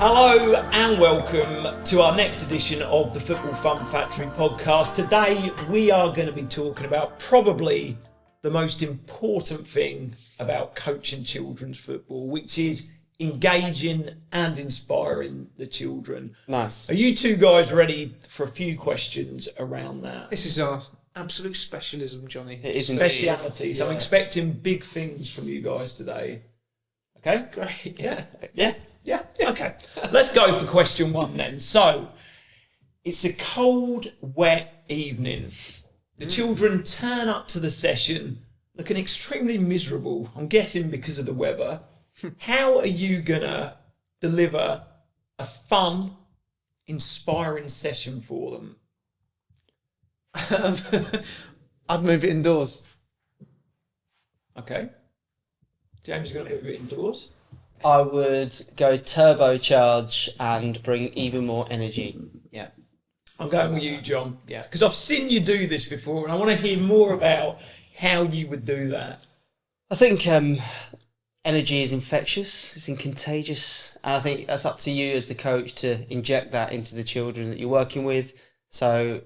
Hello and welcome to our next edition of the Football Fun Factory podcast. Today we are going to be talking about probably the most important thing about coaching children's football, which is engaging and inspiring the children. Nice. Are you two guys ready for a few questions around that? This is our absolute specialism, Johnny. It is Specialities. Yeah. I'm expecting big things from you guys today. Okay? Great. Yeah. Yeah. Okay. Let's go for question one then. So, it's a cold, wet evening. The children turn up to the session looking extremely miserable. I'm guessing because of the weather. How are you gonna deliver a fun, inspiring session for them? I'd move it indoors. Okay. James is gonna move it indoors. I would go turbocharge and bring even more energy. Yeah. I'm going with you, John. Yeah. Because I've seen you do this before, and I want to hear more about how you would do that. I think energy is infectious, it's contagious, and I think that's up to you as the coach to inject that into the children that you're working with. So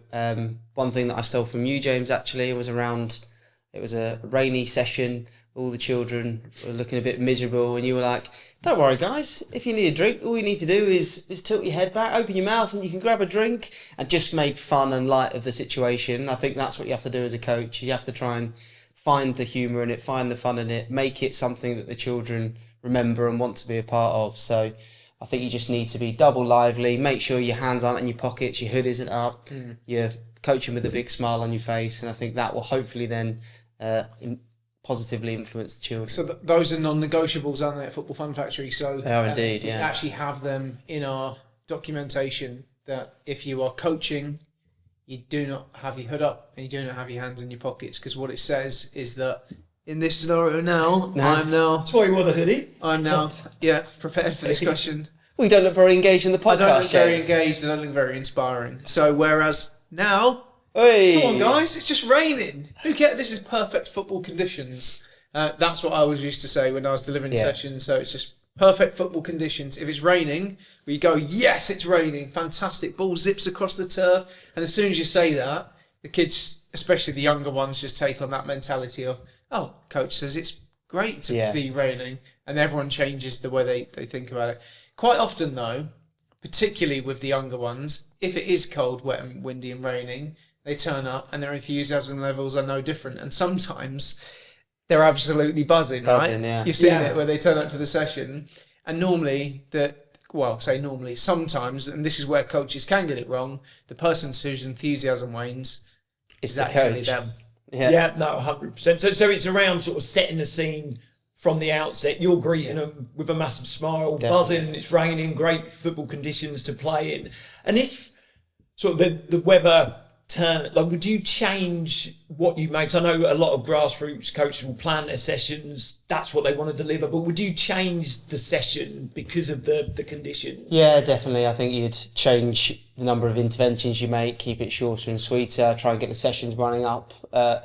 one thing that I stole from you, James, actually, was it was a rainy session. All the children were looking a bit miserable, and you were like, don't worry, guys, if you need a drink, all you need to do is tilt your head back, open your mouth, and you can grab a drink, and just made fun and light of the situation. I think that's what you have to do as a coach. You have to try and find the humour in it, find the fun in it, make it something that the children remember and want to be a part of. So I think you just need to be double lively, make sure your hands aren't in your pockets, your hood isn't up, you're coaching with a big smile on your face, and I think that will hopefully then positively influence the children. So those are non-negotiables, aren't they, at Football Fun Factory? So They are indeed, yeah. We actually have them in our documentation that if you are coaching, you do not have your hood up and you do not have your hands in your pockets, because what it says is that in this scenario now, Nice. That's why you wore the hoodie. I'm now prepared for this question. We don't look very engaged in the podcast, I don't look very James. engaged. I don't look very inspiring. So whereas now, Hey. come on, guys, it's just raining. Who cares? This is perfect football conditions. That's what I always used to say when I was delivering sessions. So it's just perfect football conditions. If it's raining, we go, yes, it's raining. Fantastic. Ball zips across the turf. And as soon as you say that, the kids, especially the younger ones, just take on that mentality of, oh, coach says it's great to be raining. And everyone changes the way they think about it. Quite often, though, particularly with the younger ones, if it is cold, wet and windy and raining, they turn up and their enthusiasm levels are no different. And sometimes they're absolutely buzzing, right? Yeah. You've seen it where they turn up to the session. And normally, sometimes, and this is where coaches can get it wrong, the person whose enthusiasm wanes is the actually coach. them. Yeah, no, 100%. So it's around sort of setting the scene from the outset. You're greeting them with a massive smile, buzzing, it's raining, great football conditions to play in. And if sort of the weather would you change what you make? 'Cause I know a lot of grassroots coaches will plan their sessions, that's what they want to deliver, but would you change the session because of the conditions? Yeah, definitely. I think you'd change the number of interventions you make, keep it shorter and sweeter, try and get the sessions running up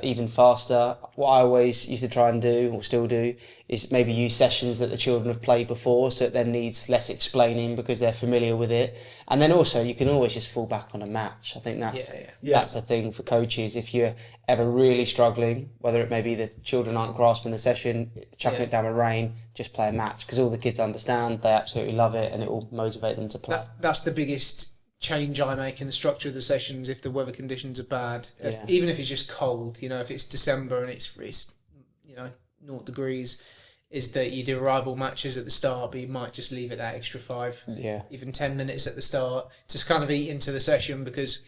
even faster. What I always used to try and do, or still do, is maybe use sessions that the children have played before, so it then needs less explaining because they're familiar with it. And then also, you can always just fall back on a match. I think that's a thing for coaches. If you're ever really struggling, whether it may be the children aren't grasping the session, chucking it down with rain, just play a match, because all the kids understand, they absolutely love it, and it will motivate them to play. That's the biggest change I make in the structure of the sessions if the weather conditions are bad. Even if it's just cold, if it's December and it's 0 degrees, is that you do arrival matches at the start, but you might just leave it that extra 5, even 10 minutes at the start, to kind of eat into the session, because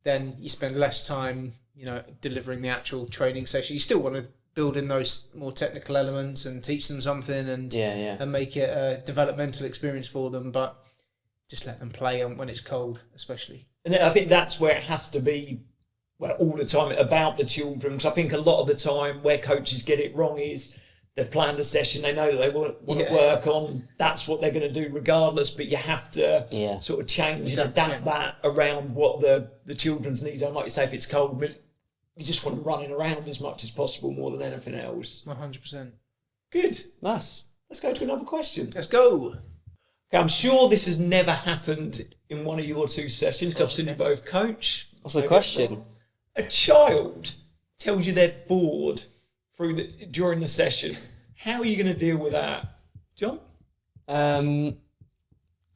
then you spend less time, delivering the actual training session. You still want to build in those more technical elements and teach them something and make it a developmental experience for them, but just let them play when it's cold, especially. And I think that's where it has to be, all the time about the children. Because I think a lot of the time where coaches get it wrong is they've planned a session, they know that they want to work on, that's what they're going to do regardless, but you have to sort of change and adapt that around what the children's needs are. Like you say, if it's cold, you just want them running around as much as possible more than anything else. 100%. Good. Nice. Let's go to another question. Let's go. Okay, I'm sure this has never happened in one of your two sessions, because I've seen you both coach. What's the question? A child tells you they're bored during the session. How are you going to deal with that, John? I'd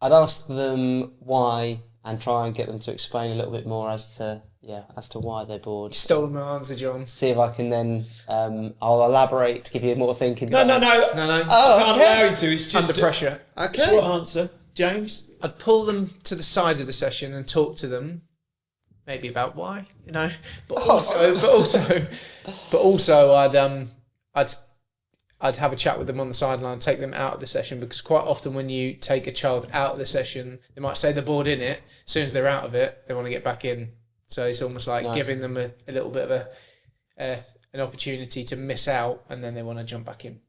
ask them why and try and get them to explain a little bit more as to why they're bored. You stole my answer, John. See if I can then I'll elaborate to give you more thinking. No. No. I can't allow you to. It's just Under pressure. Okay. Short answer, James. I'd pull them to the side of the session and talk to them, maybe about why, but also, I'd have a chat with them on the sideline, take them out of the session, because quite often when you take a child out of the session, they might say they're bored in it. As soon as they're out of it, they want to get back in. So it's almost like giving them a little bit of an opportunity to miss out, and then they want to jump back in.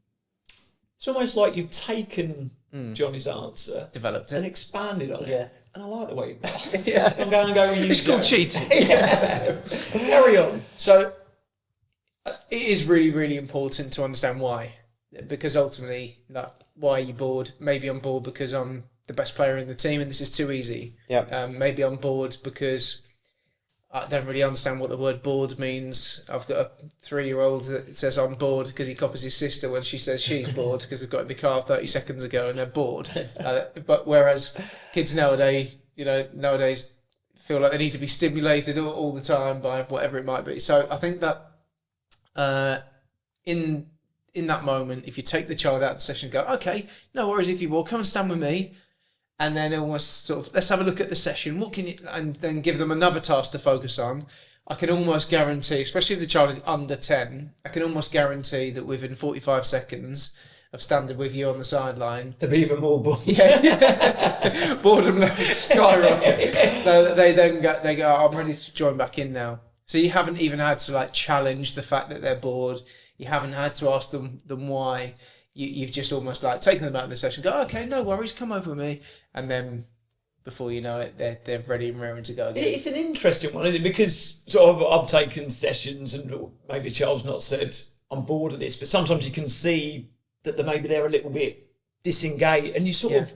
It's almost like you've taken Johnny's answer, developed it, and expanded on it. And I like the way you yeah. So I'm going to go with you. It's called cheating. Carry on. So it is really, really important to understand why. Because ultimately, why are you bored? Maybe I'm bored because I'm the best player in the team and this is too easy. Yeah. Maybe I'm bored because I don't really understand what the word bored means. I've got a 3-year-old that says I'm bored because he copies his sister when she says she's bored because they've got in the car 30 seconds ago and they're bored. But whereas kids nowadays feel like they need to be stimulated all the time by whatever it might be. So I think that in that moment, if you take the child out of the session and go, okay, no worries if you will, come and stand with me, and then almost sort of, let's have a look at the session, what can you, and then give them another task to focus on, I can almost guarantee, especially if the child is under 10, I can almost guarantee that within 45 seconds of standing with you on the sideline, they'll be even more bored. Yeah. Boredom levels skyrocket. They go, I'm ready to join back in now. So you haven't even had to challenge the fact that they're bored. You haven't had to ask them why. You've just almost taken them out of the session. Go, okay, no worries, come over with me, and then before you know it, they're ready and raring to go again. It's an interesting one, isn't it? Because sort of I've taken sessions and maybe a child's not said I'm bored of this, but sometimes you can see that maybe they're a little bit disengaged, and you sort of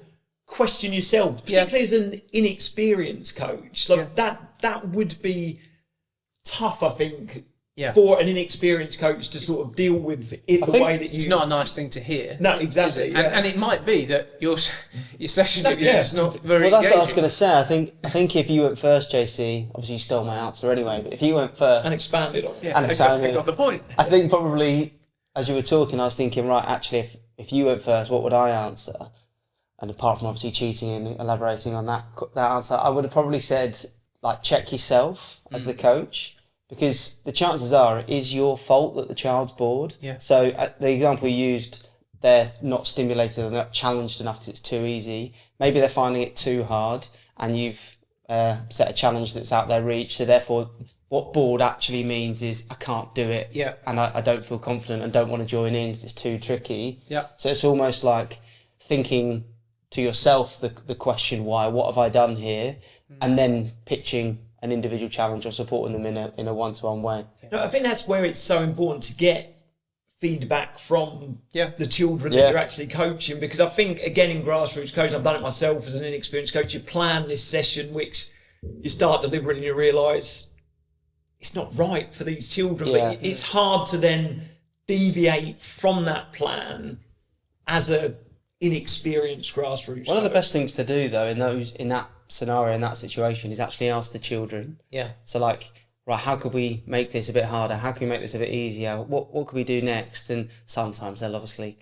question yourself, particularly as an inexperienced coach. That would be tough, I think. Yeah. For an inexperienced coach to sort of deal with it the way that you... It's not a nice thing to hear. No, exactly. Yeah. And it might be that your session with you is not very Well, that's engaging. what I was going to say. I think if you went first, JC, obviously you stole my answer anyway, but if you went first... And expanded on it. I got the point. I think probably, as you were talking, I was thinking, right, actually, if you went first, what would I answer? And apart from obviously cheating and elaborating on that answer, I would have probably said, check yourself as the coach. Because the chances are it is your fault that the child's bored. Yeah. So the example you used, they're not stimulated, they're not challenged enough because it's too easy. Maybe they're finding it too hard, and you've set a challenge that's out their reach. So therefore, what bored actually means is I can't do it. Yeah. And I don't feel confident and don't want to join in because it's too tricky. Yeah. So it's almost like thinking to yourself the question why, what have I done here, and then pitching an individual challenge or supporting them in a one-to-one way. No, I think that's where it's so important to get feedback from the children that you're actually coaching, because I think, again, in grassroots coaching, I've done it myself as an inexperienced coach, you plan this session which you start delivering and you realise it's not right for these children, but it's hard to then deviate from that plan as a inexperienced grassroots One of the best things to do, though, in that scenario, in that situation, is actually ask the children. Yeah. So right, how could we make this a bit harder? How can we make this a bit easier? What could we do next? And sometimes they'll obviously,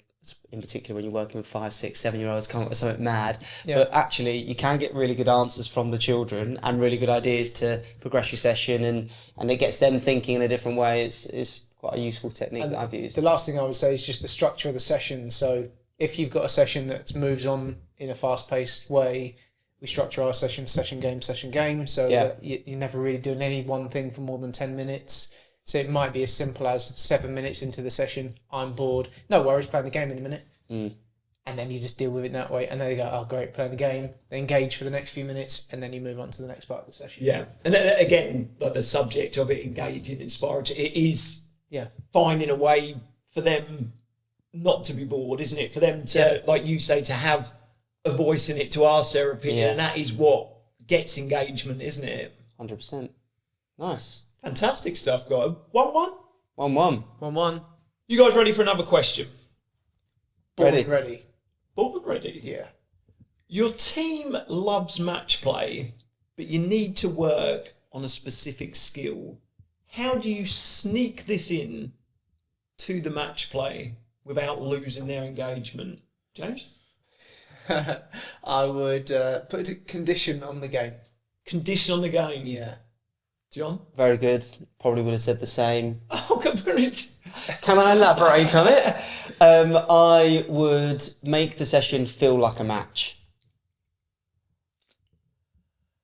in particular when you're working with 5, 6, 7-year-olds, come up with something mad. Yeah. But actually, you can get really good answers from the children and really good ideas to progress your session, and it gets them thinking in a different way. It's quite a useful technique that I've used. The last thing I would say is just the structure of the session. So if you've got a session that moves on in a fast-paced way, we structure our session game, so that you're never really doing any one thing for more than 10 minutes. So it might be as simple as 7 minutes into the session, I'm bored. No worries, playing the game in a minute. And then you just deal with it that way. And then they go, oh, great, playing the game. They engage for the next few minutes, and then you move on to the next part of the session. Yeah. And then, again, the subject of it, engaging, inspiring, it is finding a way for them not to be bored, isn't it? For them to, like you say, to have voicing it to ask their opinion, and that is what gets engagement, isn't it? 100%. Nice. Fantastic stuff, guys. 1-1? 1-1. 1-1. You guys ready for another question? Ready. Born ready? Yeah. Your team loves match play, but you need to work on a specific skill. How do you sneak this in to the match play without losing their engagement? James? I would put a condition on the game. Condition on the game? Yeah. John? Very good. Probably would have said the same. Oh, Can I elaborate on it? I would make the session feel like a match.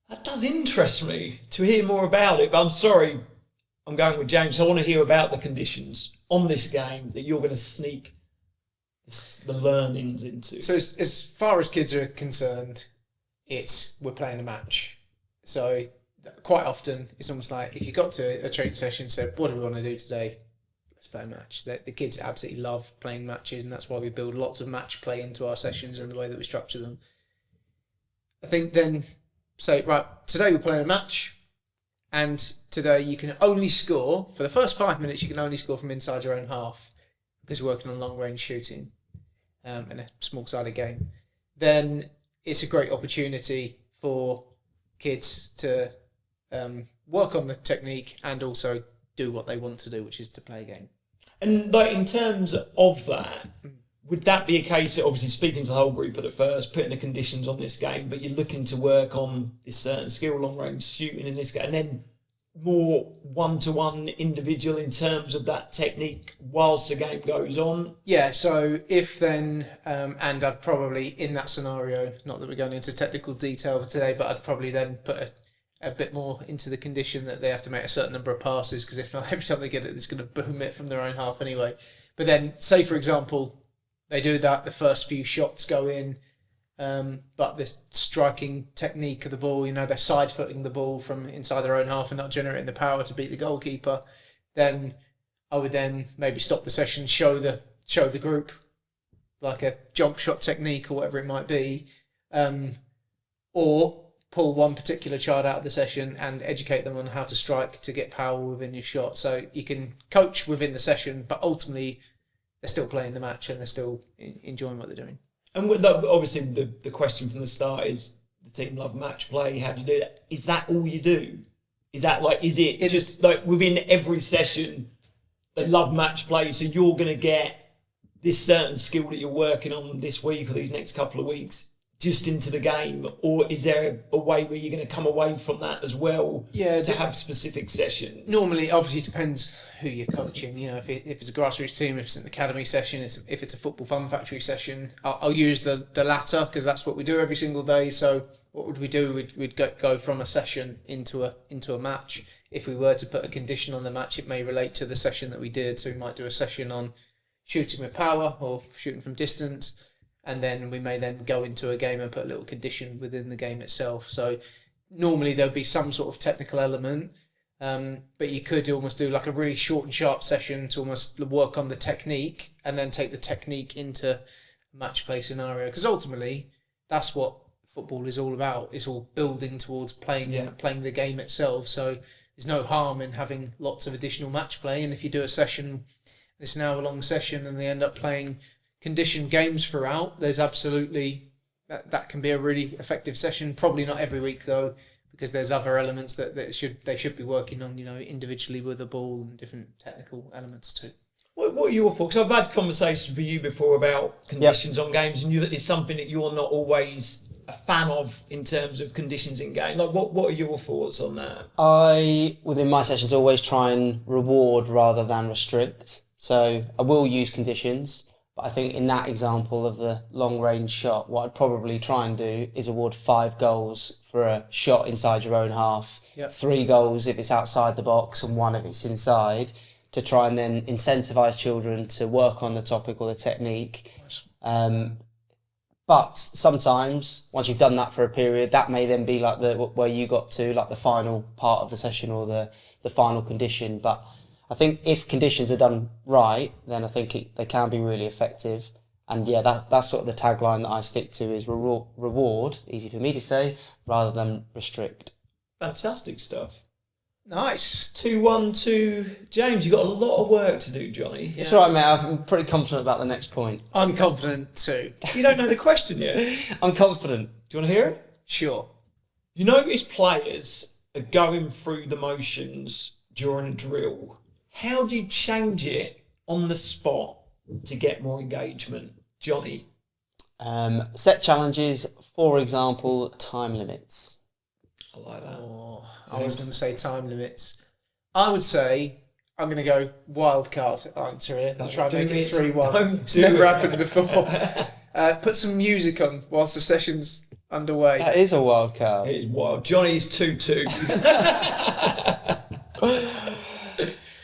That does interest me to hear more about it, but I'm sorry, I'm going with James. I want to hear about the conditions on this game that you're going to sneak the learnings into. So as far as kids are concerned, we're playing a match. So quite often it's almost like if you got to a training session and said, what do we want to do today? Let's play a match. The kids absolutely love playing matches, and that's why we build lots of match play into our sessions and the way that we structure them. I think then say, right, today we're playing a match, and today you can only score, for the first 5 minutes, you can only score from inside your own half because we're working on long-range shooting in a small-sided game. Then it's a great opportunity for kids to work on the technique and also do what they want to do, which is to play a game. And like in terms of that, would that be a case of obviously speaking to the whole group at the first, putting the conditions on this game, but you're looking to work on this certain skill, long range shooting in this game, and then more one-to-one individual in terms of that technique whilst the game goes on? Yeah, so if then, and I'd probably, in that scenario, not that we're going into technical detail today, but I'd probably then put a bit more into the condition that they have to make a certain number of passes, because if not, every time they get it, it's going to boom it from their own half anyway. But then, say for example, they do that, the first few shots go in, but the striking technique of the ball, they're side-footing the ball from inside their own half and not generating the power to beat the goalkeeper, then I would then maybe stop the session, show the group like a jump shot technique or whatever it might be, or pull one particular child out of the session and educate them on how to strike to get power within your shot. So you can coach within the session, but ultimately they're still playing the match and they're still enjoying what they're doing. And obviously the question from the start is, the team love match play, how do you do that? Is that all you do? Is it just like within every session they love match play, so you're going to get this certain skill that you're working on this week or these next couple of weeks just into the game, or is there a way where you're going to come away from that as well to have specific sessions? Normally, obviously, it depends who you're coaching. If it's a grassroots team, if it's an academy session, if it's a football fun factory session, I'll use the latter because that's what we do every single day. So what would we do? We'd go from a session into a match. If we were to put a condition on the match, it may relate to the session that we did. So we might do a session on shooting with power or shooting from distance. And then we may then go into a game and put a little condition within the game itself. So normally there'll be some sort of technical element, but you could almost do like a really short and sharp session to almost work on the technique and then take the technique into a match play scenario. Because ultimately, that's what football is all about. It's all building towards playing the game itself. So there's no harm in having lots of additional match play. And if you do a session, it's an hour-long session, and they end up playing conditioned games throughout, there's absolutely that can be a really effective session. Probably not every week though, because there's other elements that they should be working on, individually with the ball and different technical elements too. What are your thoughts? I've had conversations with you before about conditions on games, and it's something that you're not always a fan of in terms of conditions in game. Like, what are your thoughts on that? I, within my sessions, always try and reward rather than restrict. So I will use conditions. But I think in that example of the long-range shot, what I'd probably try and do is award 5 goals for a shot inside your own half, 3 goals if it's outside the box and 1 if it's inside, to try and then incentivise children to work on the topic or the technique. But sometimes, once you've done that for a period, that may then be like where you got to, like the final part of the session or the final condition. But I think if conditions are done right, then I think they can be really effective. And yeah, that's sort of the tagline that I stick to is reward, easy for me to say, rather than restrict. Fantastic stuff. Nice. 2-1 to James. You've got a lot of work to do, Johnny. Yeah. It's all right, mate. I'm pretty confident about the next point. I'm confident too. You don't know the question yet. I'm confident. Do you want to hear it? Sure. You notice players are going through the motions during a drill. How do you change it on the spot to get more engagement? Johnny? Set challenges, for example, time limits. I like that. Oh, I was going to say time limits. I would say I'm going to go wild card answer here to try and make it 3-1. It's never happened before. Put some music on whilst the session's underway. That is a wild card. It is wild. Johnny's 2-2.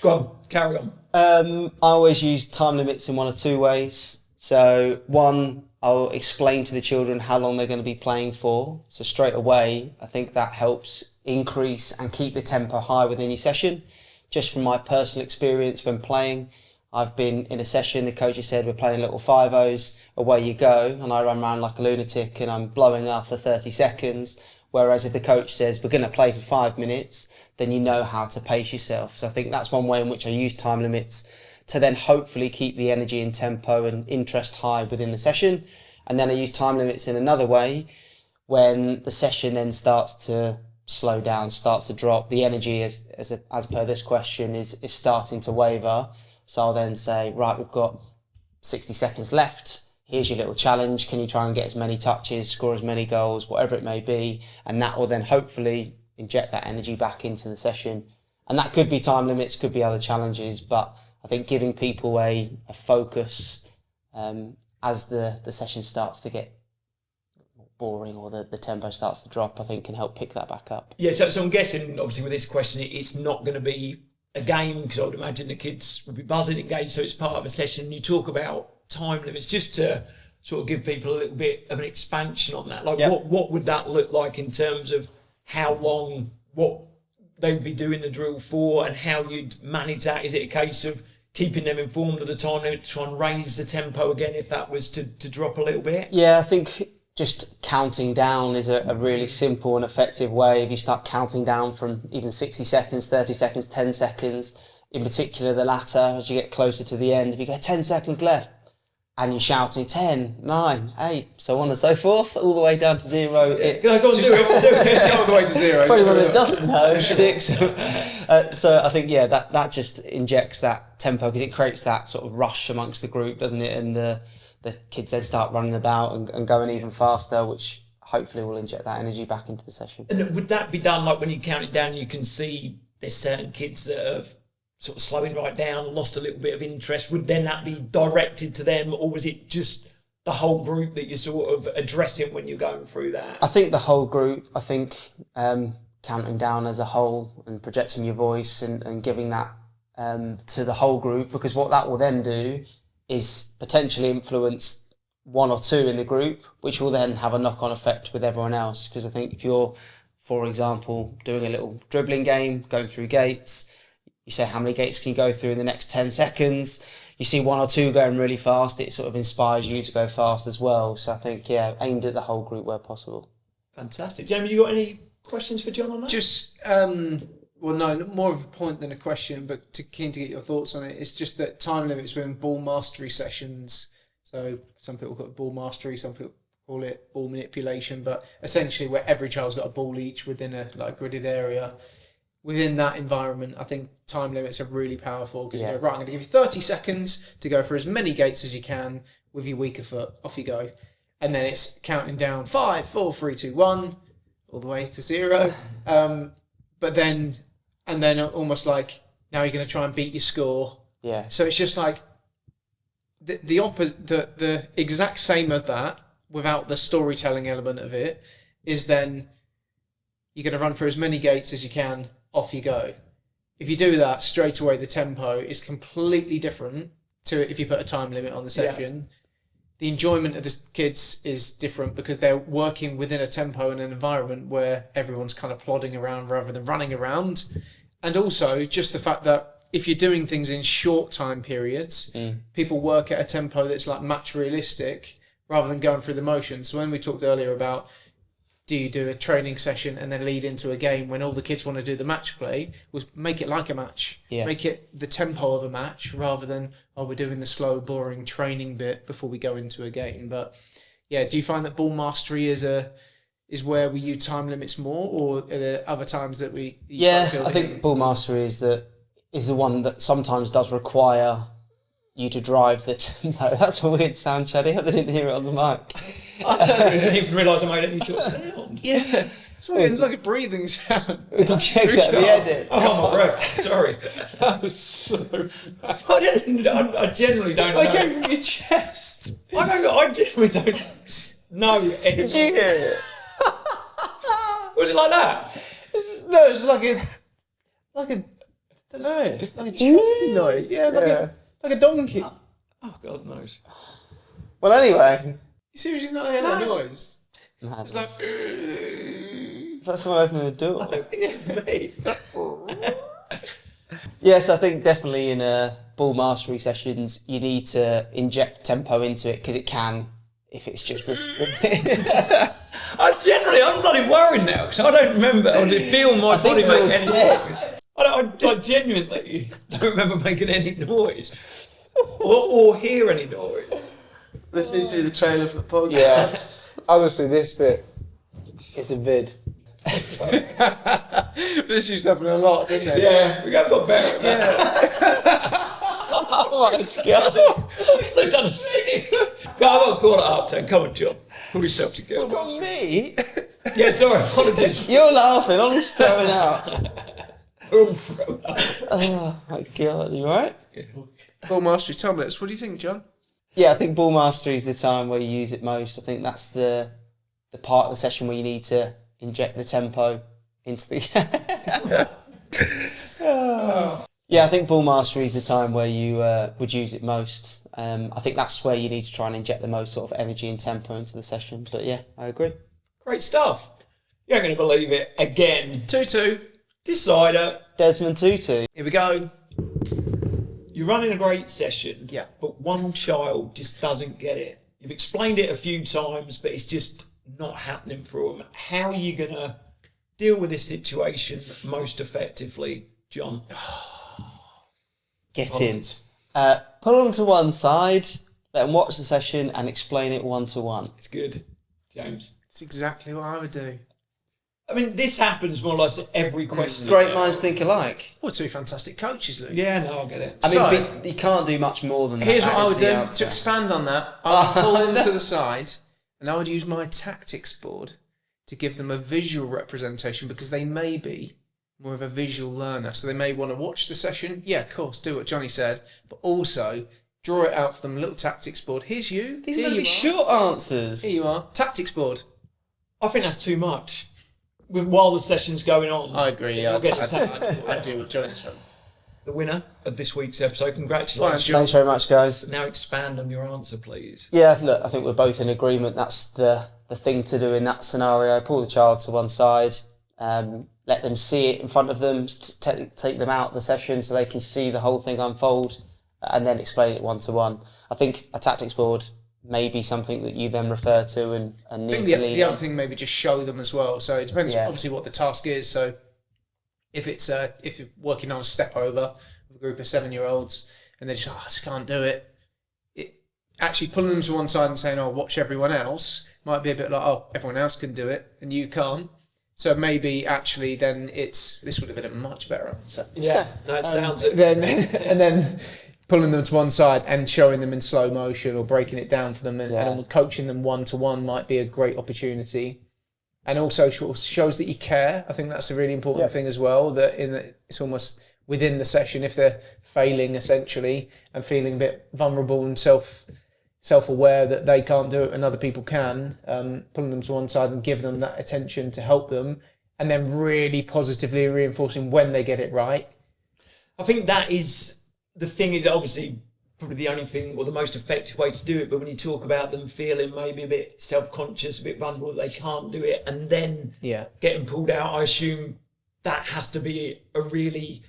Go on, carry on. I always use time limits in one of two ways. So one, I'll explain to the children how long they're going to be playing for. So straight away, I think that helps increase and keep the tempo high within your session. Just from my personal experience when playing, I've been in a session, the coach has said, we're playing little 5-0s, away you go, and I run around like a lunatic and I'm blowing after 30 seconds. Whereas if the coach says, we're going to play for 5 minutes, then you know how to pace yourself. So I think that's one way in which I use time limits to then hopefully keep the energy and tempo and interest high within the session. And then I use time limits in another way when the session then starts to slow down, starts to drop. The energy, as per this question, is starting to waver. So I'll then say, right, we've got 60 seconds left. Here's your little challenge. Can you try and get as many touches, score as many goals, whatever it may be? And that will then hopefully inject that energy back into the session. And that could be time limits, could be other challenges, but I think giving people a focus as the session starts to get boring or the tempo starts to drop, I think can help pick that back up. Yeah, so I'm guessing, obviously, with this question, it's not going to be a game, because I would imagine the kids would be buzzing engaged, so it's part of a session. You talk about time limits, just to sort of give people a little bit of an expansion on that. Like, yep. What would that look like in terms of how long, what they would be doing the drill for, and how you'd manage that? Is it a case of keeping them informed of the time limit to try and raise the tempo again if that was to drop a little bit? Yeah, I think just counting down is a really simple and effective way. If you start counting down from even 60 seconds, 30 seconds, 10 seconds, in particular the latter, as you get closer to the end, if you go 10 seconds left and you're shouting 10, 9, 8, so on and so forth, all the way down to 0. Go on, do it. All the way to 0. For anyone that doesn't know, 6. So I think, that just injects that tempo, because it creates that sort of rush amongst the group, doesn't it? And the kids then start running about and going even faster, which hopefully will inject that energy back into the session. And would that be done, like when you count it down, you can see there's certain kids that are sort of slowing right down, lost a little bit of interest? Would then that be directed to them, or was it just the whole group that you're sort of addressing when you're going through that? I think the whole group. I think counting down as a whole and projecting your voice and giving that to the whole group, because what that will then do is potentially influence one or two in the group, which will then have a knock-on effect with everyone else. Because I think if you're, for example, doing a little dribbling game, going through gates, you say how many gates can you go through in the next 10 seconds, you see one or two going really fast, it sort of inspires you to go fast as well. So I think, aimed at the whole group where possible. Fantastic. Jamie, you got any questions for John on that? Just, well, no, more of a point than a question, but keen to get your thoughts on it. It's just that time limits within ball mastery sessions. So some people call it ball mastery, some people call it ball manipulation, but essentially where every child's got a ball each within a gridded area. Within that environment, I think time limits are really powerful, because you go, right, I'm going to give you 30 seconds to go for as many gates as you can with your weaker foot. Off you go. And then it's counting down 5, 4, 3, 2, 1, all the way to 0. But then almost like, now you're going to try and beat your score. Yeah. So it's just like the opposite, the exact same of that, without the storytelling element of it, is then you're going to run through as many gates as you can, off you go. If you do that, straight away the tempo is completely different to if you put a time limit on the session. Yeah. The enjoyment of the kids is different, because they're working within a tempo and an environment where everyone's kind of plodding around rather than running around. And also just the fact that if you're doing things in short time periods, people work at a tempo that's like match realistic rather than going through the motions. So when we talked earlier about, do you do a training session and then lead into a game when all the kids want to do the match play, was make it like a match. Yeah. Make it the tempo of a match rather than, we're doing the slow, boring training bit before we go into a game. But yeah, do you find that ball mastery is where we use time limits more, or are there other times that we... I think ball mastery is the one that sometimes does require you to drive the tempo. That's a weird sound, Chaddy. I didn't hear it on the mic. I didn't even realise I made any sort of sound. Yeah. It's like a breathing sound. We can check that at the edit. Oh, my breath. Sorry. That was so bad. I generally don't know. It came from your chest. I generally don't know anymore. Did you hear it? Was it like that? It's like a I don't know, like a trusty noise. Yeah, like a donkey. Oh, God knows. Well, anyway. You seriously not heard that noise? Man, It's like... that's someone opening the door. Yeah, mate. Yes, I think definitely in ball mastery sessions, you need to inject tempo into it because it can, if it's just... I'm bloody worried now because I don't remember or feel my body make any noise. I genuinely don't remember making any noise or hear any noise. This needs to be the trailer for the podcast. Yeah. Honestly, this bit is a vid. This used to happen a lot, didn't it? Yeah, we have got better at that. Oh my God. They've done a scene. I've got to call it up, then. Come on, John. Pull yourself together. Got me? Yeah, sorry, apologies. You're laughing, I'm just throwing out. We're all thrown up. Oh my God, you alright? Ball mastery time limits. What do you think, John? Yeah, I think ball mastery is the time where you use it most. I think that's the part of the session where you need to inject the tempo into the... Yeah, I think ball mastery is the time where you would use it most. I think that's where you need to try and inject the most sort of energy and tempo into the session. But yeah, I agree. Great stuff. You ain't going to believe it. Again. 2-2. Decider. Desmond Tutu. Here we go. You're running a great session. Yeah. But one child just doesn't get it. You've explained it a few times, but it's just not happening for them. How are you going to deal with this situation most effectively, John? Get in. Pull them to one side, let them watch the session and explain it one-to-one. It's good, James. It's exactly what I would do. I mean, this happens more or less at every question. Great minds think alike. Well, two fantastic coaches, Luke. Yeah, no, I get it. I mean, So- but you can't do much more than that. Here's what That I is would the do answer. to expand on that. I would pull them to the side, and I would use my tactics board to give them a visual representation because they may be more of a visual learner. So they may want to watch the session. Yeah, of course, do what Johnny said, but also draw it out for them. Little tactics board. Here's you. These are Here going to be you are. short answers. Here you are. Tactics board. I think that's too much. While the session's going on. I agree. You'll get it. I do what Johnny said. The winner of this week's episode. Well, Congratulations. John. Thanks very much, guys. Now expand on your answer, please. Yeah, look, I think we're both in agreement. That's the thing to do in that scenario. Pull the child to one side, let them see it in front of them, take them out of the session so they can see the whole thing unfold, and then explain it one-to-one. I think a tactics board may be something that you then refer to and I need think to lead the on. other thing, maybe just show them as well. So it depends, obviously, what the task is. So if it's if you're working on a step over with a group of 7-year-olds and they're just, I just can't do it. Actually pulling them to one side and saying, watch everyone else might be a bit like, everyone else can do it and you can't. So maybe actually then this would have been a much better answer. Yeah, that sounds it. And then pulling them to one side and showing them in slow motion or breaking it down for them and coaching them one-to-one might be a great opportunity. And also shows that you care. I think that's a really important thing as well, that it's almost within the session, if they're failing essentially and feeling a bit vulnerable and self-aware that they can't do it and other people can, pulling them to one side and give them that attention to help them, and then really positively reinforcing when they get it right. I think that is the thing, is obviously probably the only thing or the most effective way to do it. But when you talk about them feeling maybe a bit self-conscious, a bit vulnerable, that they can't do it, and then getting pulled out, I assume that has to be a really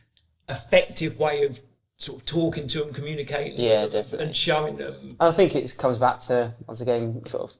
effective way of sort of talking to them, communicating Yeah, with them, definitely. and showing them. I think it comes back to, once again, sort of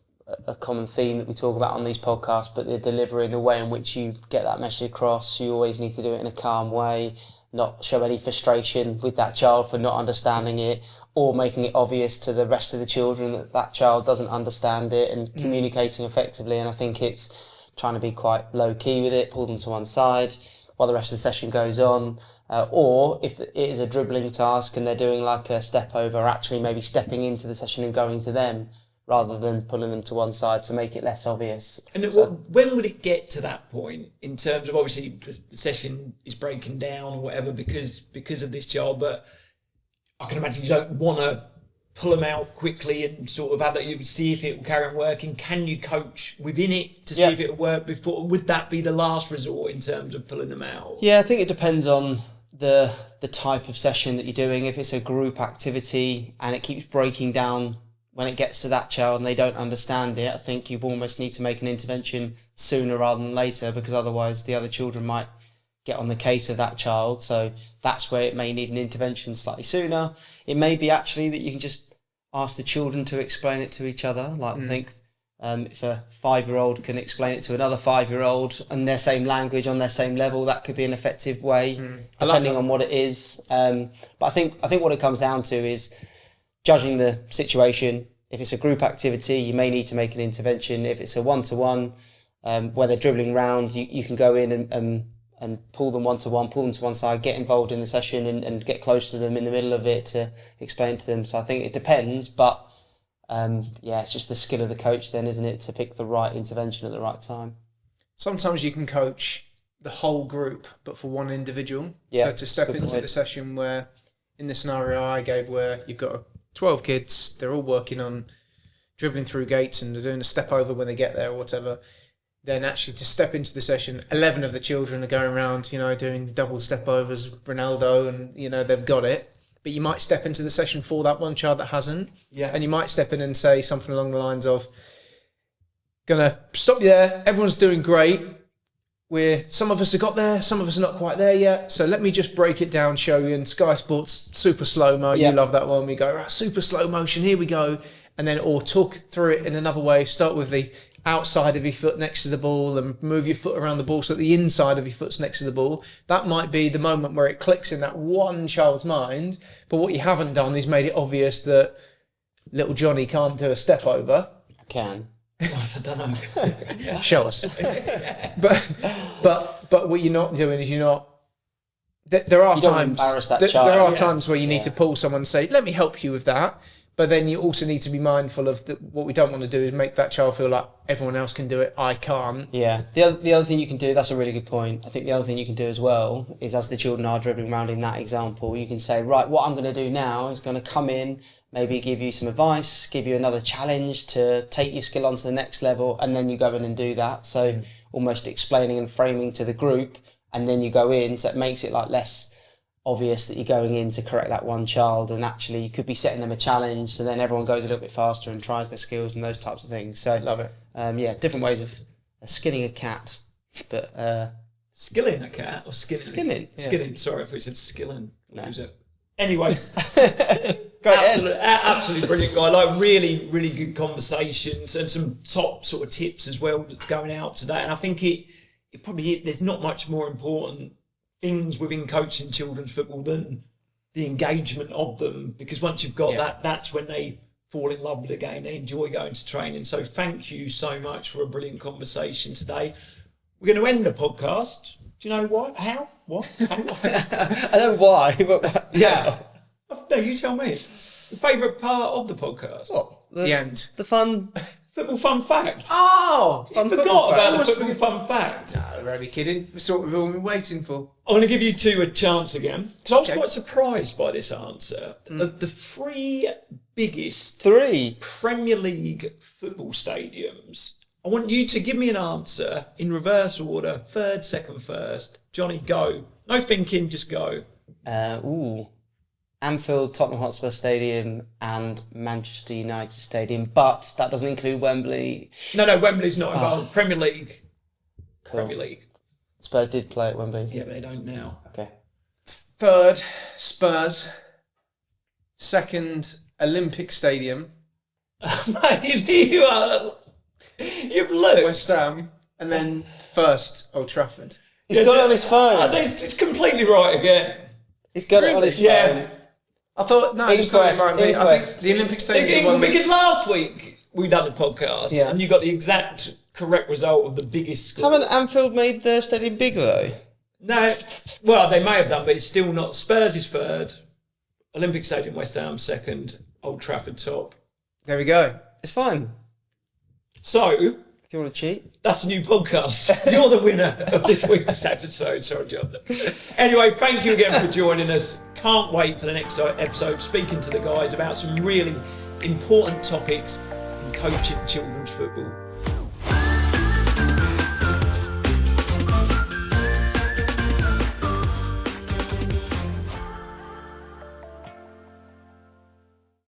a common theme that we talk about on these podcasts, but the delivery, the way in which you get that message across. You always need to do it in a calm way, not show any frustration with that child for not understanding it, or making it obvious to the rest of the children that that child doesn't understand it, and communicating effectively. And I think it's trying to be quite low key with it, pull them to one side while the rest of the session goes on. Or if it is a dribbling task and they're doing like a step over, actually maybe stepping into the session and going to them rather than pulling them to one side to make it less obvious. And when would it get to that point in terms of, obviously the session is breaking down or whatever because of this child, but I can imagine you don't want to pull them out quickly and sort of have that, you see if it will carry on working. Can you coach within it to see if it will work before? Would that be the last resort in terms of pulling them out? Yeah, I think it depends on the type of session that you're doing. If it's a group activity and it keeps breaking down when it gets to that child and they don't understand it, I think you almost need to make an intervention sooner rather than later, because otherwise the other children might get on the case of that child. So that's where it may need an intervention slightly sooner. It may be actually that you can just ask the children to explain it to each other. Like I think if a 5-year-old can explain it to another 5-year-old in their same language, on their same level, that could be an effective way, depending on what it is. But I think what it comes down to is judging the situation. If it's a group activity, you may need to make an intervention. If it's a one-to-one, where they're dribbling around, you can go in and pull them one-to-one, pull them to one side, get involved in the session and get close to them in the middle of it to explain to them. So I think it depends, but it's just the skill of the coach then, isn't it, to pick the right intervention at the right time. Sometimes you can coach the whole group, but for one individual. Yeah, so to step into the session where, in the scenario I gave, where you've got 12 kids, they're all working on dribbling through gates and they're doing a step over when they get there or whatever, then actually to step into the session, 11 of the children are going around, doing double step overs, Ronaldo, and, they've got it. But you might step into the session for that one child that hasn't. Yeah. And you might step in and say something along the lines of, gonna stop you there, everyone's doing great. Some of us have got there, some of us are not quite there yet. So let me just break it down, show you. And Sky Sports, super slow-mo, you love that one. We go, right, super slow motion, here we go. And then, or talk through it in another way. Start with the outside of your foot next to the ball and move your foot around the ball so that the inside of your foot's next to the ball. That might be the moment where it clicks in that one child's mind. But what you haven't done is made it obvious that little Johnny can't do a step over. I can. I don't know. Show us. But what you're not doing is there are times there are times where you need to pull someone and say, let me help you with that. But then you also need to be mindful of what we don't want to do is make that child feel like everyone else can do it, I can't. Yeah. The other thing you can do, that's a really good point. I think the other thing you can do as well is, as the children are dribbling around in that example, you can say, right, what I'm going to do now is going to come in, maybe give you some advice, give you another challenge to take your skill onto the next level, and then you go in and do that. So almost explaining and framing to the group, and then you go in, so it makes it like less obvious that you're going in to correct that one child, and actually you could be setting them a challenge, so then everyone goes a little bit faster and tries their skills and those types of things. So love it. Different ways of skinning a cat, but skilling a cat or skinning? Skinning. Sorry if we said skilling. No. Anyway, great, absolutely brilliant guy. Like really, really good conversations and some top sort of tips as well going out today. And I think it probably there's not much more important things within coaching children's football than the engagement of them, because once you've got that, that's when they fall in love with the game, they enjoy going to training. So thank you so much for a brilliant conversation today. We're going to end the podcast. Do you know why? How? What? I know why, but yeah. No, you tell me. The favourite part of the podcast? What? The end. The fun... Football fun fact. Oh! I forgot about the football fun fact. No, we're only kidding. It's what we've all been waiting for. I'm going to give you two a chance again, because I was quite surprised by this answer. Of the three biggest Premier League football stadiums, I want you to give me an answer in reverse order. Third, second, first. Johnny, go. No thinking, just go. Anfield, Tottenham Hotspur Stadium and Manchester United Stadium, but that doesn't include Wembley. No, Wembley's not involved. Premier League. Cool. Premier League. Spurs did play at Wembley. Yeah, but they don't now. Okay. Third, Spurs. Second, Olympic Stadium. Mate, you've looked. West Ham. And then first, Old Trafford. He's got it on his phone. It's completely right again. He's got it on his phone. Yeah. I thought, no, I just thought it might be. I think the Olympic Stadium is the one because last week we done a podcast and you got the exact correct result of the biggest score. Haven't Anfield made their stadium bigger though? No, well they may have done, but it's still not. Spurs is third, Olympic Stadium, West Ham second, Old Trafford top. There we go. It's fine. So, if you want to cheat, that's a new podcast. You're the winner of this week's episode. Sorry, John. Anyway, thank you again for joining us. Can't wait for the next episode, speaking to the guys about some really important topics in coaching children's football.